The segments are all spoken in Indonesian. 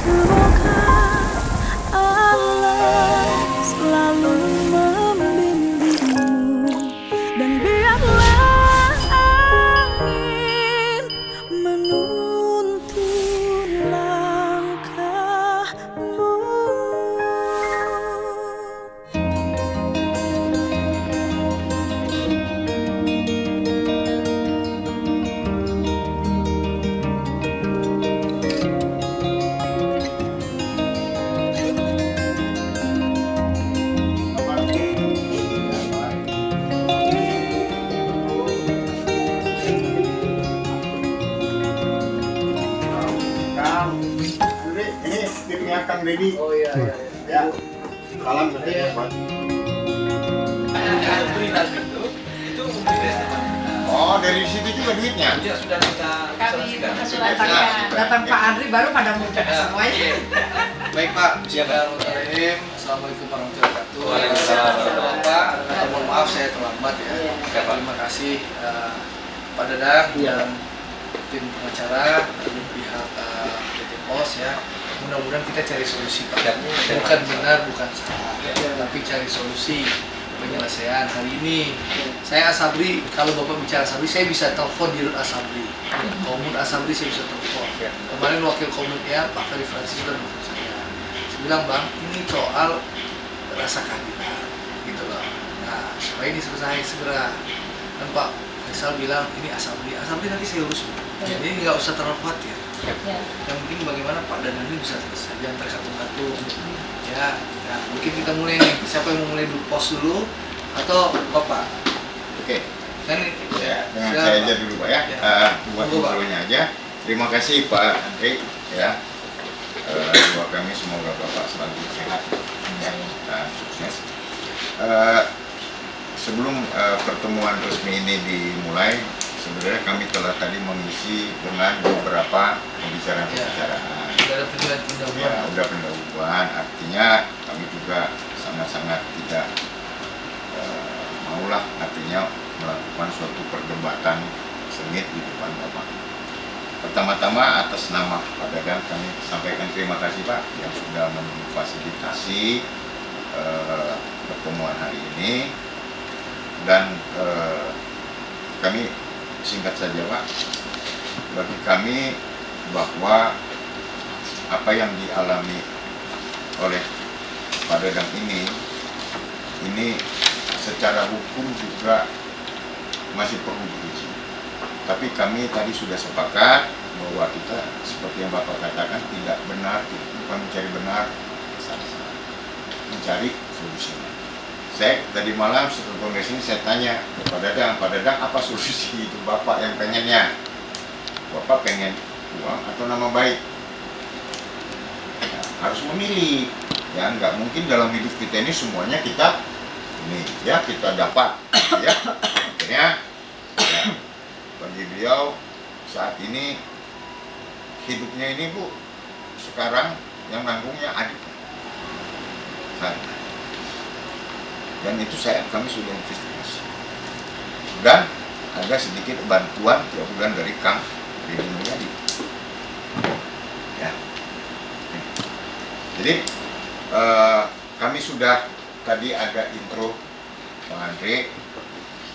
Semoga Allah selalu membimbingmu dan biarlah angin menuntun langkahmu. Ini timnya Kang Deddy. Oh iya, iya. Ya. Salam katanya, Pak. Oh, dari situ juga duitnya? Iya, sudah kita Kami sudah datang Pak Andri baru pada muncul semuanya. Baik Pak, bismillahirrahmanirrahim. Assalamualaikum warahmatullahi wabarakatuh. Waalaikumsalam. Pak, mohon maaf saya terlambat ya. Terima kasih Pak Dadang dan tim pengacara dan pihak PT Pos ya. Mudah-mudahan kita cari solusi Pak. Bukan benar, bukan salah, tapi cari solusi penyelesaian hari ini. Saya Asabri, kalau Bapak bicara Asabri, saya bisa telepon di Asabri. Komun Asabri saya bisa telepon. Kemarin wakil komunnya Pak Ferry Francis sudah telepon saya. Saya bilang, Bang, ini soal rasa keadilan gitu loh. Nah, supaya ini selesai segera. Dan Pak Faisal bilang, ini Asabri nanti saya urus. Jadi nggak usah terlalu khawatir. Yang penting bagaimana Pak dan ini bisa selesai, jangan terkatung-katung. Ya, mungkin kita mulai nih. Siapa yang mau mulai dulu, pos dulu atau Bapak? Oke. Kan Ya, dengan saya aja dulu Pak ya. Buat intronya aja. Terima kasih Pak Andri ya. Doa kami semoga Bapak selalu sehat ya, dan sukses. Sebelum pertemuan resmi ini dimulai, sebenarnya kami telah tadi mengisi dengan beberapa pembicaraan-pembicaraan. Sudah ada pendahuluan. Ya, udah pendahuluan. Artinya kami juga sangat-sangat tidak maulah artinya melakukan suatu perdebatan sengit di depan Bapak. Pertama-tama atas nama Pak Dadang kami sampaikan terima kasih Pak yang sudah memfasilitasi pertemuan hari ini, dan kami singkat saja Pak, bagi kami bahwa apa yang dialami oleh Pak Dadang ini secara hukum juga masih perlu diuji. Tapi kami tadi sudah sepakat bahwa kita seperti yang Bapak katakan tidak benar, bukan mencari benar, mencari solusi. Saya tadi malam setelah kongres ini saya tanya kepada Pak Dadang apa solusi itu Bapak yang pengennya? Bapak pengen uang atau nama baik? Ya, harus memilih. Ya, nggak mungkin dalam hidup kita ini semuanya kita ini ya kita dapat. Ya, akhirnya ya, bagi beliau saat ini hidupnya ini Bu sekarang yang nanggungnya adik saya. Dan itu kami sudah investigasi dan ada sedikit bantuan tiap bulan dari Kang Deddy Mulyadi ya. Jadi kami sudah tadi ada intro Pak Andre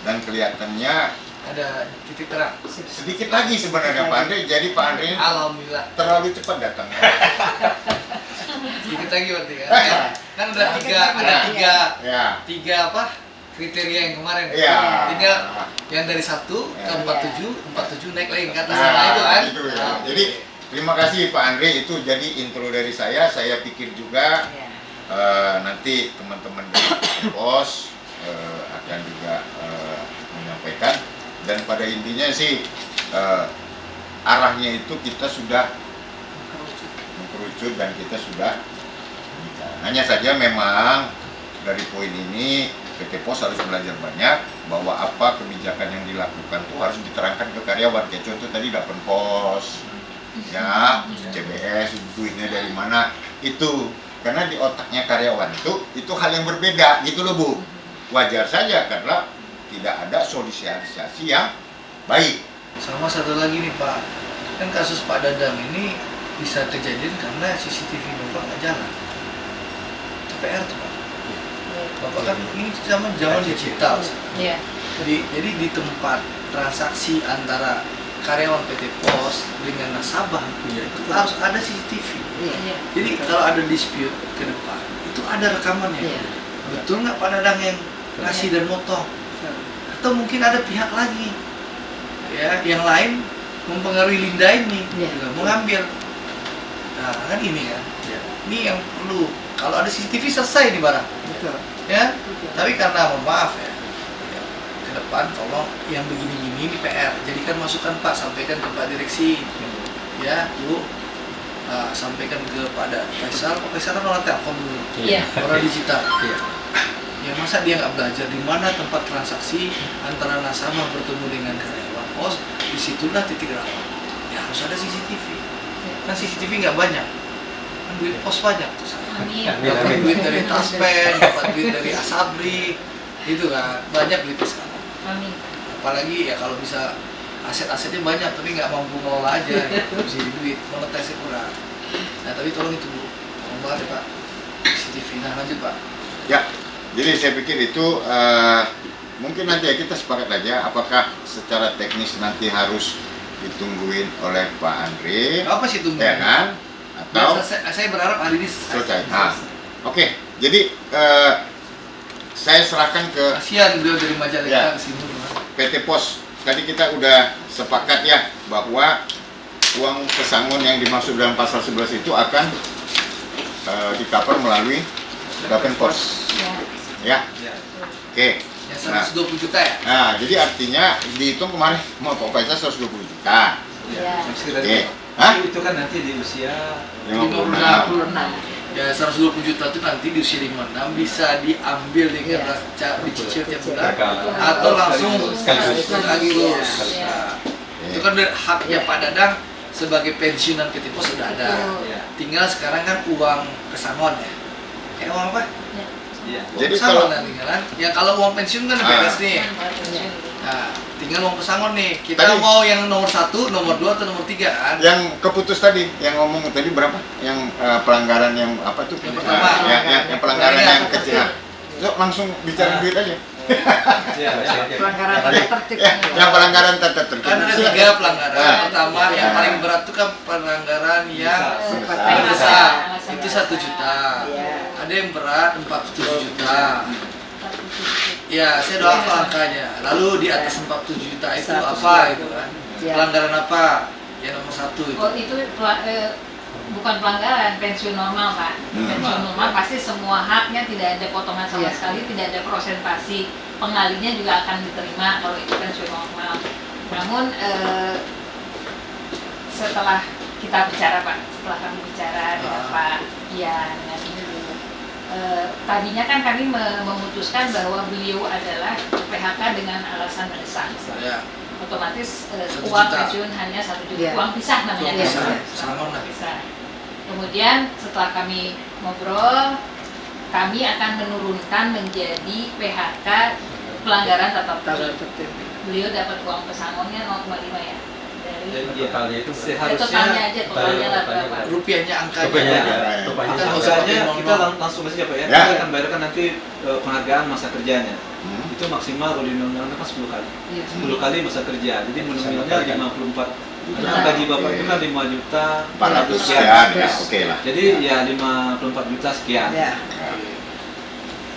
dan kelihatannya Ada titik terang. sedikit lagi sebenarnya Pak Andre. Jadi Pak Andre Alhamdulillah. terlalu cepat datangnya. Sedikit lagi berarti kan? Kan ada tiga apa? Kriteria yang kemarin. Iya. Tinggal yang dari 1 ke 47 naik lagi ke atas Nah, sana itu kan. itu ya. Jadi terima kasih Pak Andre, itu jadi intro dari saya. Saya pikir juga nanti teman-teman dari pos akan juga menyampaikan, dan pada intinya sih arahnya itu kita sudah mengkerucut dan kita sudah bicara. Hanya saja memang dari poin ini PT Pos harus belajar banyak bahwa apa kebijakan yang dilakukan itu harus diterangkan ke karyawan. Kayak contoh tadi dapur pos, ya CBS, duitnya dari mana itu, karena di otaknya karyawan itu hal yang berbeda gitu loh Bu. Wajar saja karena tidak ada sosialisasi yang baik. Sama satu lagi nih Pak, kan kasus Pak Dadang ini bisa kejadian karena CCTV Bapak nggak jalan. Itu PR tuh Pak. Bapak kan ini zaman digital. Iya. Jadi di tempat transaksi antara karyawan PT Pos dengan nasabah itu harus ada CCTV. Iya. Jadi kalau ada dispute ke depan itu ada rekamannya. Iya. Betul nggak Pak Dadang yang ngasih dan motong? Atau mungkin ada pihak lagi ya yang lain mempengaruhi Linda ini juga mengambil. Nah kan ini kan, ini yang perlu. Kalau ada CCTV selesai nih barang. Betul. Ya, tapi karena mohon maaf ya, ke depan tolong yang begini-gini di PR jadikan masukan Pak, sampaikan ke Pak Direksi ya Bu, sampaikan kepada Faisal. Pak Faisal kan orang Telkom dulu, Iya. orang digital ya, masa dia nggak belajar di mana tempat transaksi antara nasabah bertemu dengan karyawan pos, disitulah titik rawan ya, harus ada CCTV. Kan CCTV nggak banyak kan, duit pos banyak tuh saya dapat duit dari Taspen, dapat duit dari Asabri, itu kan banyak duit sekarang. Amin. Apalagi ya kalau bisa aset-asetnya banyak tapi nggak mampu ngelola aja, bisa duit, monetisasi kurang. Nah tapi tolong itu Bu, tolong banget ya Pak, CCTV. Nah lanjut Pak. Ya, jadi saya pikir itu mungkin nanti ya kita sepakat aja apakah secara teknis nanti harus ditungguin oleh Pak Andre, Apa sih tunggu? ya kan? Atau Saya berharap hari ini selesai. Nah, oke. Jadi saya serahkan ke Kasihan beliau dari Majalengka Ya. ke sini. PT Pos. Tadi kita udah sepakat ya bahwa uang pesangon yang dimaksud dalam pasal 11 itu akan di-cover melalui Dapen Pos. Ya. Oke. Ya 120 juta ya? Nah, jadi artinya dihitung kemarin mau Pak Faisal 120 juta. Iya. Oke. Hah? Itu kan nanti di usia 56. 56. Ya 120 juta itu nanti di usia 56 bisa diambil dengan dicicil tiap bulan atau langsung sekaligus. Iya. Nah, itu kan dari haknya Pak Dadang sebagai pensiunan PT Pos sudah ada. Tinggal sekarang kan uang pesangon ya. Uang apa? Iya. Uang Jadi pesangon kalau- nanti kan. Ya kalau uang pensiun kan beres nih. Nah, tinggal uang pesangon nih. Kita Tadi- mau yang nomor 1, nomor 2 atau nomor 3 kan? Yang keputus tadi, yang ngomong tadi berapa? Yang pelanggaran yang apa tuh? Yang pertama. Yang pelanggaran Pelanggaran yang kecil. Nah, so, langsung bicara duit aja. Pelanggaran tata tertib. Yang pelanggaran tata tertib. Kan ada 3 pelanggaran. Nah. Pertama yang Ya. paling berat itu kan pelanggaran yang Besar. besar. Itu 1 juta. Iya. Ada yang berat 47 juta. Ya, saya udah hafal angkanya. Lalu di atas 47 juta itu 100 apa itu kan? Ya. Pelanggaran apa? Ya nomor 1 itu. Oh itu bukan pelanggaran, pensiun normal Pak. Pensiun normal pasti semua haknya tidak ada potongan sama Iya. sekali, tidak ada prosentasi. Pengalinya juga akan diterima kalau itu pensiun normal. Namun setelah kita bicara Pak, setelah kami bicara dengan Pak Ian dengan Ibu, tadinya kan kami memutuskan bahwa beliau adalah PHK dengan alasan mendesak. Ya, Otomatis 1 uang juta. pensiun hanya 1 juta, Iya. uang pisah namanya uang kan? besar. Iya. Pesangon lah. Bisa. Kemudian setelah kami ngobrol, kami akan menurunkan menjadi PHK pelanggaran tata Tata tertib. tertib. Beliau dapat uang pesangonnya 0,5 ya. Dari totalnya itu totalnya aja, totalnya lah berapa? Rupiahnya angkanya. Rupanya Ya. rupanya Kita nggak usah pakai angkanya nol-nol. kita langsung aja Pak ya. Ya. Kita akan bayarkan nanti penghargaan masa kerjanya. Hmm. Itu maksimal kalau di undang-undang kan 10 kali. Iya. 10 kali masa kerja. Jadi nominalnya 54. Juta. Karena gaji Bapak itu kan 5 juta 400 sekian. sekian, ya oke lah. Jadi ya 54 juta sekian. Iya.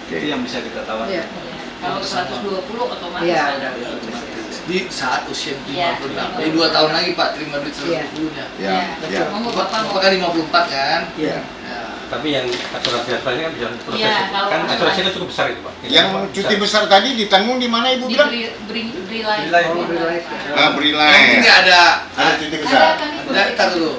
Itu yang bisa kita tawarkan. Iya. Ya, kalau 120 otomatis Iya. ada. Ya, otomatis. Di saat usia 56. Iya. Jadi 2 tahun lagi Pak terima duit Iya. 120-nya. Ya, ya. Monggo Bapak mau. Bapak kan 54 kan? Iya. Ya. Tapi yang asuransi nasionalnya kan bisa proses Iya, itu. kalau Kan asuransi- asuransinya cukup besar itu Pak. Yang cuti besar tadi ditanggung di mana Ibu Di bilang? beri live. Oh, Bri Life, ya. Ah, Nanti Brilai. nggak ada. Ada cuti Ada besar. kan itu? Ada, ntar dulu.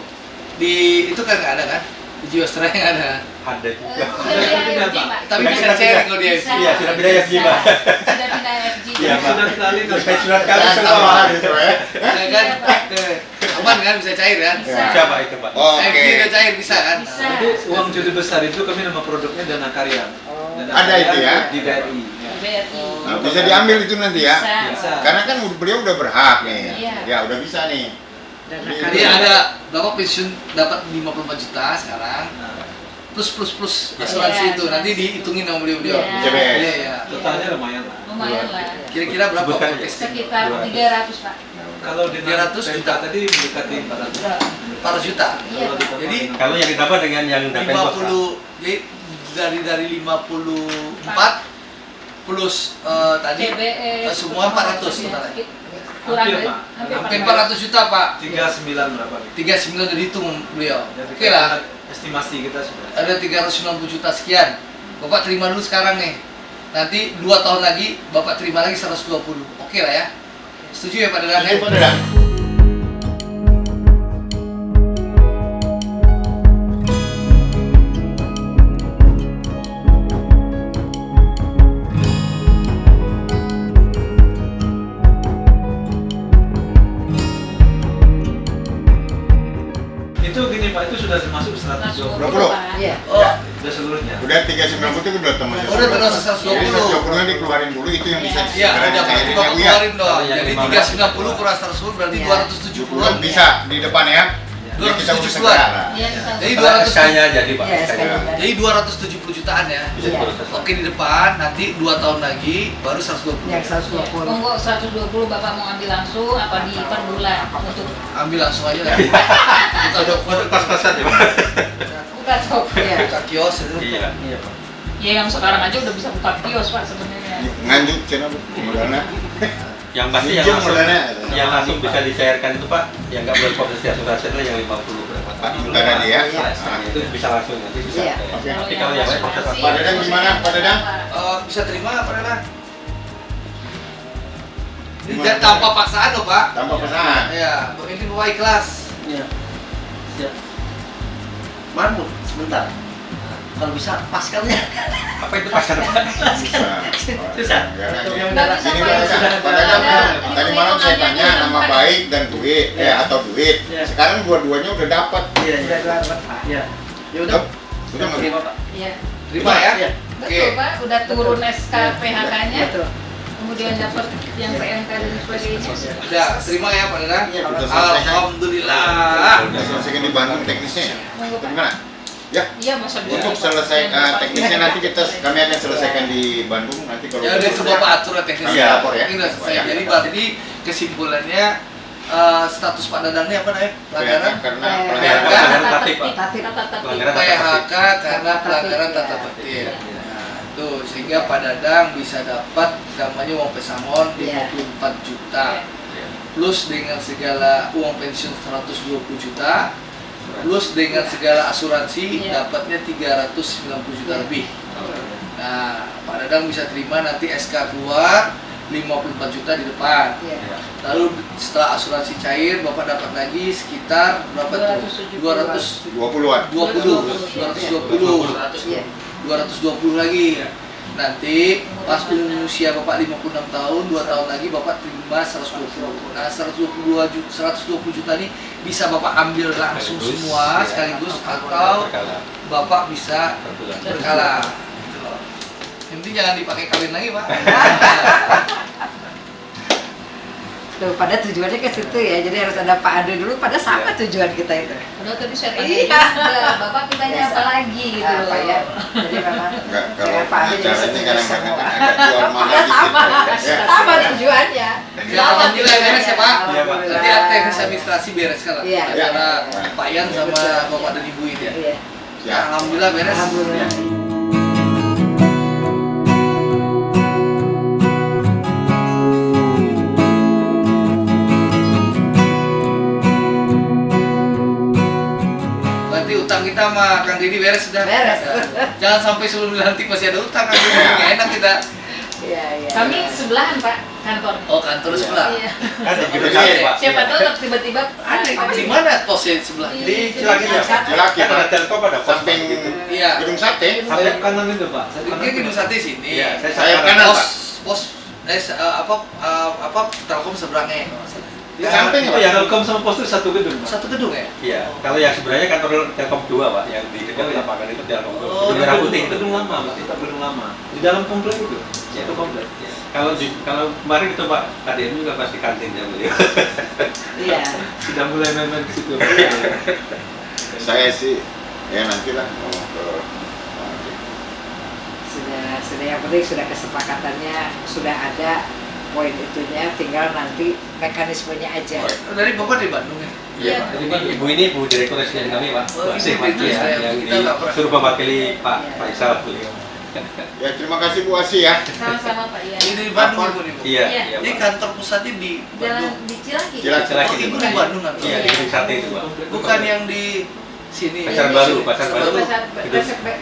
Di itu kan nggak ada kan? Di Jiwasraya nggak ada. Ada juga. Sudah pindah FG Pak. Tapi bisa sharing kalau dia. Bisa. Iya, sudah pindah FG, Pak. Sudah pindah FG. Iya, Pak. Sudah kita alihkan. Saya surat kami Nah, semua. tambah. Gitu ya. Ya kan? Aman kan bisa cair kan? Bisa. Siapa itu Pak? Oke. FG udah cair bisa kan? Bisa. Jadi uang cuti besar itu kami nama produknya Dana Karya. Dana Ada Karya itu ya? Di BRI. Ya. BRI. Nah, bisa diambil itu nanti ya. Bisa. Bisa. Karena kan beliau udah berhak nih. Iya. Ya udah bisa nih. Jadi ada berapa pensiun dapat 54 juta sekarang. Plus asuransi Iya, itu nanti asuransi. dihitungin sama beliau-beliau. Iya. CBS. Iya. Totalnya lumayan lah. Lumayan lah. Kira-kira berapa Sebutkan full aja. testing? Sekitar 300 Pak. Kalau dengan 300 PMK juta. tadi mendekati 400. 400 juta. Iya Pak. Jadi Kalau yang didapat dengan yang dapat bos, Pak. 50 dari 54 plus tadi CBS semua 400 totalnya. Kurang Hampir, dari Pak. Hampir 400 juta Pak. 39 berapa nih? 39 udah dihitung beliau. Jadi Oke lah. estimasi kita sudah. Ada 390 juta sekian. Bapak terima dulu sekarang nih. Nanti 2 tahun lagi Bapak terima lagi 120. Oke lah ya. Setuju ya Pak Dadang? Jadi Pak Dadang, Itu gini Pak, itu sudah masuk 120. 20. Pak. Iya. Oh, Sudah seluruhnya. udah 390 itu udah termasuk. Udah termasuk 120. Jadi 120 nya dikeluarin dulu itu yang bisa iya, segera udah dicairin Bapak ya Bu ya. keluarin dong. Kalau yang Jadi 15 390 kurang 110 berarti Iya. 270-an. Bisa di depan ya. Ya kita urus 270-an. segera. Iya, kita Jadi Kalau 200 SK-nya jadi Pak. Iya, SK-nya. SK-nya. Jadi 270 jutaan ya. Bisa Iya. diproses. Oke di depan, nanti 2 tahun lagi baru 120. Yang 120. Monggo 120 Bapak mau ambil langsung apa di per bulan untuk Ambil langsung aja lah. Untuk kos-kosan ya Pak. buka toko. Iya. Buka kios itu. Iya. Iya Pak. Ya yang sekarang aja udah bisa buka kios Pak sebenarnya. Nganjuk cina Bu, modalnya. Yang pasti yang Pinjam langsung, modalnya. yang langsung bisa dicairkan itu Pak, yang nggak berproses asuransi adalah yang 50 berapa tadi dulu. Nggak ada dia. Nah, itu bisa langsung nanti bisa. Iya. Oke. Tapi kalau yang lain proses asuransi, Pak Dadang gimana, Pak Dadang? Bisa terima apa Dadang? Ini Gimana? tanpa paksaan loh Pak. Tanpa pesanan. Ya, ini Bapak ikhlas. Iya. Siap. Manu, sebentar. Kalau bisa paskannya. Apa itu pasar? Susah. Nggak bisa, Ini Pak. Pak Dadang, Pak Dadang, Ada tadi malam saya hitung-hitungannya tanya di nama dalam, baik dan duit, atau duit. Iya. Sekarang dua-duanya udah dapat. Iya, iya. Iya. Ya udah. Udah nggak? Terima Pak. Iya. Terima ya. Iya. Betul Pak, udah turun SK PHK-nya. Betul. Kemudian dapat yang PMK dan sebagainya. Udah, terima ya Pak Dadang. Iya, Udah selesai. Alhamdulillah. Udah selesaikan di Bandung teknisnya ya? Monggo Pak. Gimana? Ya, Iya masa bisa. untuk selesai teknisnya nanti kami akan selesaikan di Bandung nanti kalau Ya udah itu Bapak atur ya teknisnya. Iya, lapor ya. Ini udah selesai. Ya, Jadi ya. berarti kesimpulannya status Pak Dadang ini apa namanya? Pelanggaran karena PHK. pelanggaran Pelanggaran tatip, Pak. Tatip. Pelanggaran PHK karena pelanggaran tata Iya. tertib. Nah, tuh sehingga Pak Dadang bisa dapat namanya uang pesangon Iya. 54 juta plus dengan segala uang pensiun 120 juta plus dengan segala asuransi Iya. dapatnya 390 juta lebih. Nah, Pak Dadang bisa terima nanti SK keluar 54 juta di depan. Iya. Lalu setelah asuransi cair Bapak dapat lagi sekitar berapa tuh? 270. 20-an. 220 Iya. 220 lagi. Nanti pas usia Bapak 56 tahun, 2 tahun lagi Bapak terima 120. Nah, 120 juta ini bisa Bapak ambil langsung Sekaligus, semua ya. sekaligus atau Berkala. Bapak bisa Per bulan. berkala. Gitu loh. Nanti jangan dipakai kawin lagi, Pak. Tuh, pada tujuannya ke situ ya. Jadi harus ada Pak Andre dulu. Pada sama tujuan kita itu. Udah tadi saya tanya Iya. juga, Bapak tanya Biasa. apa lagi gitu Ah, loh. Pak ya. Jadi memang Enggak, kalau dengan Pak Andre jadi acaranya kadang-kadang semua. kan ada jual mahal Ya, dikit. sama. Ya. Sama tujuannya. Ya, alhamdulillah beres ya, Pak. Iya, Pak. Nanti teknis administrasi beres kan Iya. antara Iya. Pak Yan sama Bapak dan Ibu ini ya. Iya. Ya. Alhamdulillah beres. Alhamdulillah. Berarti utang kita sama Kang Didi beres sudah. Beres. Ya. Jangan sampai sebelum dilantik masih ada utang, Kang Didi. Nggak enak kita. Iya, iya. Kami sebelahan Pak kantor. Oh, kantor sebelah. Iya. Kan di gedung Jadi, satu, Pak. Siapa tahu tiba-tiba Ada di mana posnya sebelah? Di- Di Cilaki ya, Pak. Cilaki, Kan ada Pak. Telkom, ada pos Samping gitu. Iya. gedung sate. Sayap kanan itu Pak. Sayap kanan Mungkin itu. gedung sate sini. Iya, saya Sayap sayap kanan, Pos Pak. pos apa Telkom seberangnya. Di samping Itu Pak. ya Telkom sama Pos itu satu gedung Pak. Satu gedung ya? Iya, kalau yang sebenarnya kantor Telkom 2, Pak, yang di dekat lapangan itu Telkom 2. Oh, Di Merah Putih itu. Gedung lama, Pak. Itu gedung lama. Di dalam komplek itu. Itu kompleks. Ya. Kalau kemarin itu Pak KDM juga pasti kantinnya beliau. Iya. Sudah mulai main-main ke situ. Saya sih ya nantilah ngomong ke Sudah yang penting sudah kesepakatannya, sudah ada poin itunya, tinggal nanti mekanismenya aja. Dari Bapak di Bandung ya? Iya, Pak. Jadi Ibu ini Bu Direktur Residen kami, Pak. Oh, Masih Ibu Pak itu ya, saya, yang kita nggak pernah. disuruh mewakili Pak Iya. Faisal beliau. ya terima kasih Bu Asi ya. Sama-sama Pak Ian. Ini di Bandung Apa? Ibu nih Bu. Iya, Iya. iya Ini Pak. kantor pusatnya di Jalan Bandung. di Cilaki. Cilaki. Oh, Ibu di Bandung kan? Iya, di Gedung Sate itu Pak. Bukan yang di sini. Pasar Baru, Pasar Baru.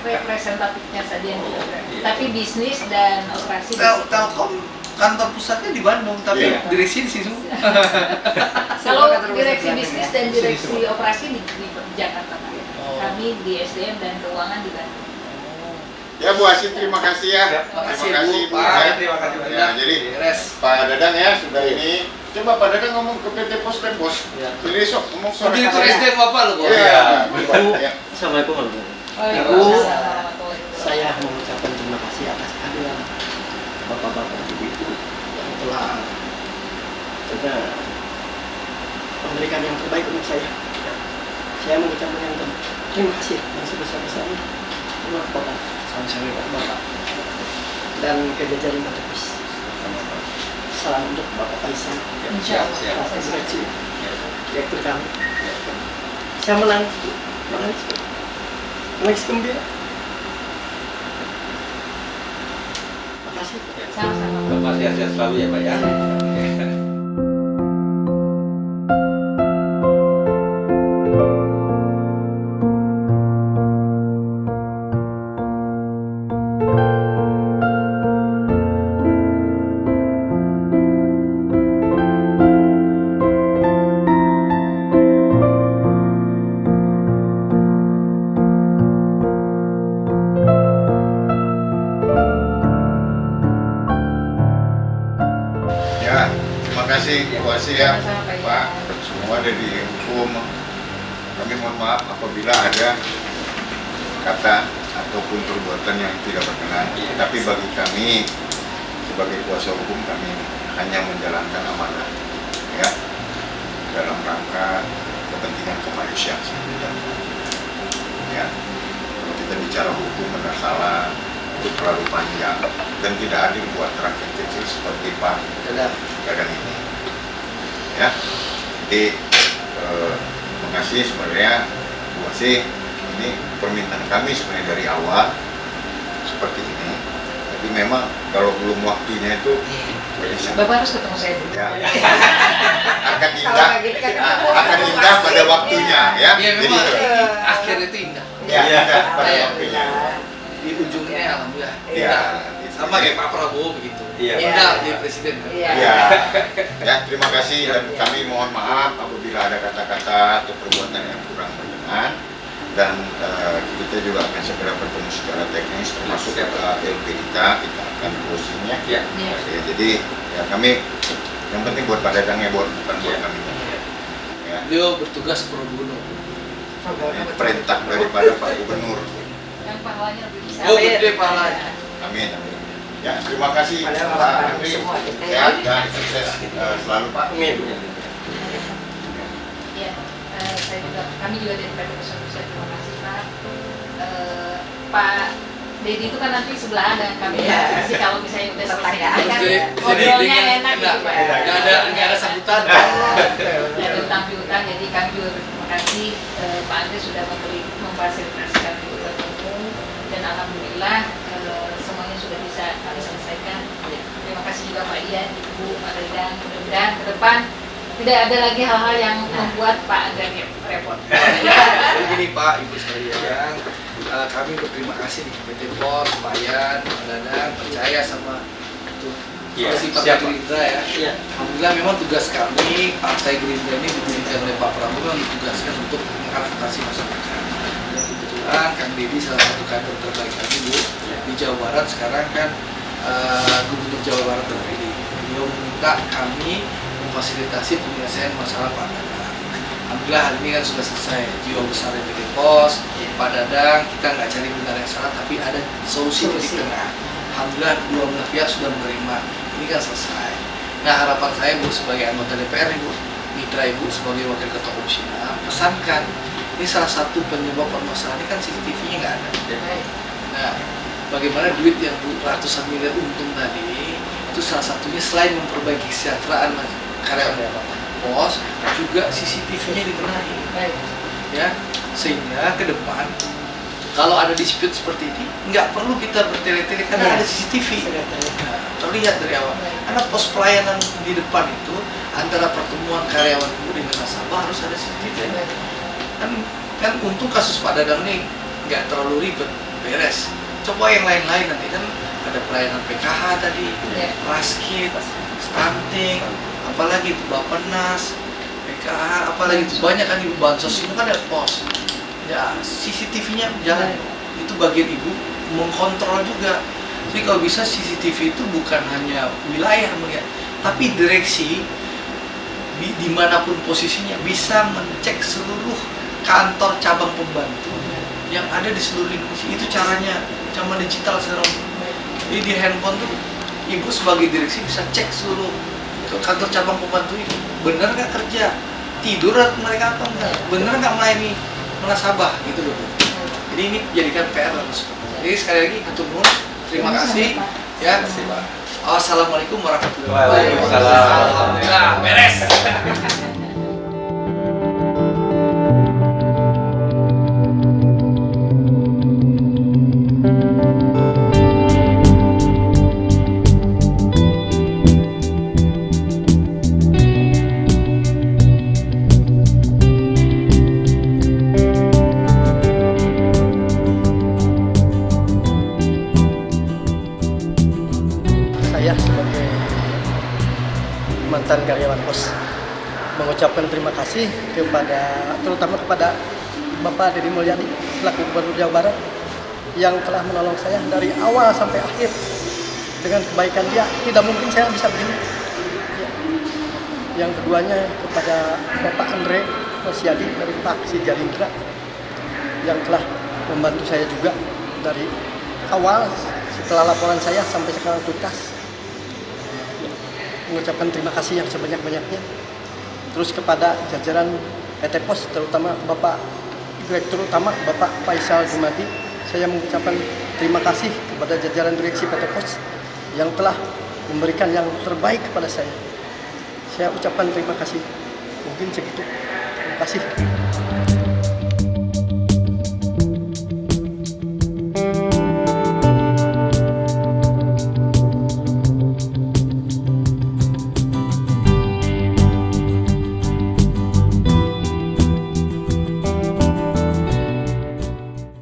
Representatifnya saja yang kita berarti. Iya. Tapi bisnis dan operasi di situ. Telkom kantor pusatnya di Bandung, tapi Iya. direksi di sini semua. Kalau Semua kantor direksi pusat bisnis ya. dan Sini direksi semua. operasi di Jakarta Pak. Oh. Kami di SDM dan keuangan di Bandung. Ya Bu Asi terima kasih ya. Siap. Makasih Terima kasih Bu, Bu. Pak. Ya. Terima kasih Pak. Ya, jadi Beres. Pak Dadang ya sudah ini. Coba Pak Dadang ngomong ke PT Pos Bos. Iya. Jadi sok ngomong Oh, sore. direktur SDM Bapak loh, Bu. Iya. Ya. Assalamualaikum warahmatullahi wabarakatuh. Waalaikumsalam warahmatullahi wabarakatuh. Saya mengucapkan terima kasih atas kehadiran bapak-bapak ibu-ibu yang telah memberikan yang terbaik untuk saya. Saya mengucapkan yang terima kasih yang sebesar-besarnya untuk bapak, bapak dan ke jajaran Bapak. Salam untuk Bapak Faisal, Insya Allah. Siap. Bapak Direksi, Direktur kami. Saya menangis gembira. Makasih. Sama-sama. Bapak sehat-sehat selalu ya Pak ya. Ya, terima kasih Bu Asi ya. Sama-sama, Pak. Pak, semua ada di hukum. Kami mohon maaf apabila ada kata ataupun perbuatan yang tidak berkenan. Tapi bagi kami sebagai kuasa hukum kami hanya menjalankan amanah ya dalam rangka kepentingan kemanusiaan saja. Ya, kalau kita bicara hukum benar salah itu terlalu panjang dan tidak adil buat rakyat kecil seperti Pak Dadang ini. Ya, jadi terima kasih sebenarnya Bu Asi. Ini permintaan kami sebenarnya dari awal seperti ini. Tapi memang kalau belum waktunya itu bisa. Bapak harus ketemu saya dulu. Ya. akan indah, Kalau kayak gini kan ketemu akan Bu indah Asi. pada waktunya ya. Iya Jadi memang akhir itu indah. ya, indah pada Iya. waktunya. Di ujungnya alhamdulillah. Ya, Sama kayak Pak Prabowo begitu. Iya. Indah jadi presiden. Iya. Ya, ya terima kasih dan kami mohon maaf apabila ada kata-kata atau perbuatan yang kurang berkenan dan kita juga akan segera bertemu secara teknis termasuk LP kita akan closingnya. Iya. Iya. Ya, jadi ya kami yang penting buat Pak Dadangnya bukan buat kami. Ya, Beliau bertugas pro bono. ini perintah daripada Pak Gubernur. Yang pahalanya lebih besar. Oh, gede pahalanya. Amin. Amin. Ya terima kasih Padahal Pak Bapak Andri. semua kita ya. Sehat dan sukses selalu Pak. Amin. Ya, kami juga dari PT Pusat terima kasih Pak. Pak Dedi itu kan nanti sebelahan dengan kami. Iya. Pasti kalau misalnya udah selesai Tetanggaan kan Jadi ngobrolnya enak gitu Pak. Nggak ada sambutan. Nggak ada utang piutang, jadi kami juga berterima kasih Pak Andre sudah memfasilitasi kami untuk bertemu dan alhamdulillah semuanya sudah bisa kami selesaikan. Ya, terima kasih juga Pak Ian, Ibu, Pak Redang. Mudah-mudahan ke depan tidak ada lagi hal-hal yang membuat Pak Andre repot. Jadi gini Pak, Ibu sekalian, kami berterima kasih di PT Pos, Pak Yan, Pak Dadang, percaya sama Iya, Polisi Partai siap, Pak. Gerindra ya. Iya. Alhamdulillah memang tugas kami Partai Gerindra ini diberikan oleh Pak Prabowo yang ditugaskan untuk mengadvokasi masyarakat. Dan kebetulan Kang Deddy salah satu kader terbaik kami Bu di Jawa Barat sekarang kan Gubernur Jawa Barat terpilih. Beliau meminta kami memfasilitasi penyelesaian masalah Pak Dadang. Alhamdulillah hari ini kan sudah selesai jiwa besar PT Pos, Pak Dadang, kita nggak cari benar yang salah tapi ada solusi di tengah. alhamdulillah dua belah pihak sudah menerima. Ini kan selesai. Nah, harapan saya Bu sebagai anggota DPR, Ibu, mitra Ibu sebagai wakil ketua komisi 6, pesankan ini salah satu penyebab permasalahan ini kan CCTV-nya nggak ada. Nah, bagaimana duit yang ratusan miliar untung tadi itu salah satunya selain memperbaiki kesejahteraan karyawan pos, juga CCTV-nya dibenahi, ya, sehingga ke depan kalau ada dispute seperti ini nggak perlu kita bertele-tele karena ada CCTV. Nah, terlihat dari awal. Karena pos pelayanan di depan itu antara pertemuan karyawan Ibu dengan nasabah harus ada CCTV. Kan untung kasus Pak Dadang ini nggak terlalu ribet, beres. Coba yang lain-lain nanti kan ada pelayanan PKH tadi, raskit, stunting, apalagi itu Bappenas, PKH, apalagi itu banyak kan Ibu bansos itu kan ada pos. Ya CCTV-nya jalan, itu bagian Ibu mengkontrol juga. Jadi kalau bisa CCTV itu bukan hanya wilayah melihat, tapi direksi dimanapun posisinya bisa mencek seluruh kantor cabang pembantu yang ada di seluruh Indonesia. Itu caranya zaman digital sekarang. Jadi di handphone tuh Ibu sebagai direksi bisa cek seluruh kantor cabang pembantu itu benar nggak kerja, tidur mereka atau enggak, benar nggak melayani nasabah gitu loh. Jadi ini jadikan PR langsung. Jadi sekali lagi ketemu, terima kasih ya. Assalamualaikum warahmatullahi wabarakatuh. Waalaikumsalam. Alhamdulillah beres. Saya sebagai mantan karyawan pos mengucapkan terima kasih terutama kepada Bapak Deddy Mulyadi selaku Gubernur Jawa Barat yang telah menolong saya dari awal sampai akhir. Dengan kebaikan dia tidak mungkin saya bisa begini. Ya. Yang keduanya kepada Bapak Andre Rosiadi dari Fraksi Gerindra yang telah membantu saya juga dari awal setelah laporan saya sampai sekarang tuntas. Mengucapkan terima kasih yang sebanyak-banyaknya. Terus kepada jajaran PT Pos, terutama Bapak Direktur Utama Bapak Faisal Jumadi, saya mengucapkan terima kasih kepada jajaran direksi PT Pos yang telah memberikan yang terbaik kepada saya. Saya ucapkan terima kasih. Mungkin segitu. Terima kasih.